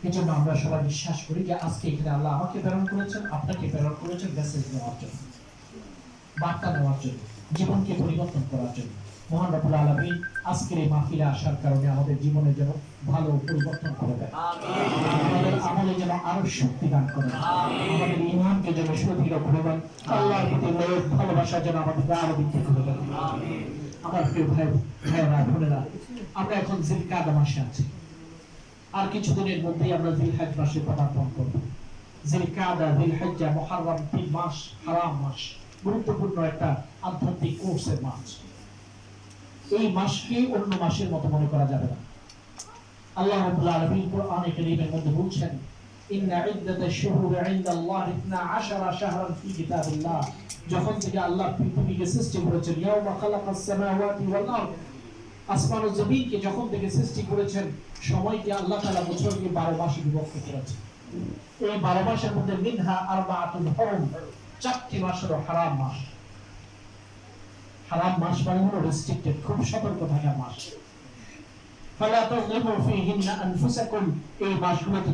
এজন্য আমরা সবাই বিশ্বাস করি যে আজকে এখানে আল্লাহ আমাকে প্রেরণ করেছেন, আপনাকে প্রেরণ করেছেন মেসেজ দেওয়ার জন্য, বার্তা দেওয়ার জন্য, জীবনকে পরিবর্তন করার জন্য। মহান রব্বুল আলামিন আজকের এই মাহফিলে আসার কারণে আমাদের জীবনে যেন ভালো পরিবর্তন করে দেয়, আমাদের আমলে যেন আরো শক্তি দান করে, আমাদের ঈমানকে যেন সুদৃঢ় করে দেন, আল্লাহর প্রতি লোভ ভালোবাসা যেন আমাদেরকে আরো বৃদ্ধি করে দেন। আমার প্রিয় ভাইয়েরা বোনেরা, আমরা এখন জিলকাদা মাসে আছি, আর কিছুদিনের মধ্যেই আমরা জিলহজ মাসে পদার্পণ করব। জিলকাদা, জিলহজ্জা, মুহররম 3 মাস হারাম মাস, গুরুত্বপূর্ণ একটা আধ্যাত্মিক কোর্সের মাস। এই মাসকে অন্য মাসের মতো মনে করা যাবে না। আল্লাহ রাব্বুল আলামিন কোরআনে কারীমের মধ্যে বলছেন, ইন্না ইদ্দাতাশ শুহুরি ইনদাল্লাহি 12 শাহরান ফি কিতাবিল্লাহ। যখন থেকে আল্লাহ পৃথিবীকে সৃষ্টি করেছেন, ইয়াউমা খালাকাস সামাওয়াতি ওয়াল আরদ, আসমান ও জমিনকে যখন থেকে সৃষ্টি করেছেন, সময়কে আল্লাহ তাআলা বছরকে 12 মাসে বিভক্ত করেছেন। এই 12 মাসের মধ্যে মিনহা আরবাআতুল হুরুম, 4টি মাস হলো হারাম মাস। হারাম মাস মানে হলো রেস্ট্রিক্টেড, খুব সতর্ক থাকা মাস। ফালা তাযলিমু ফীহিন্না আনফুসাকুম, এই মাসগুলোতে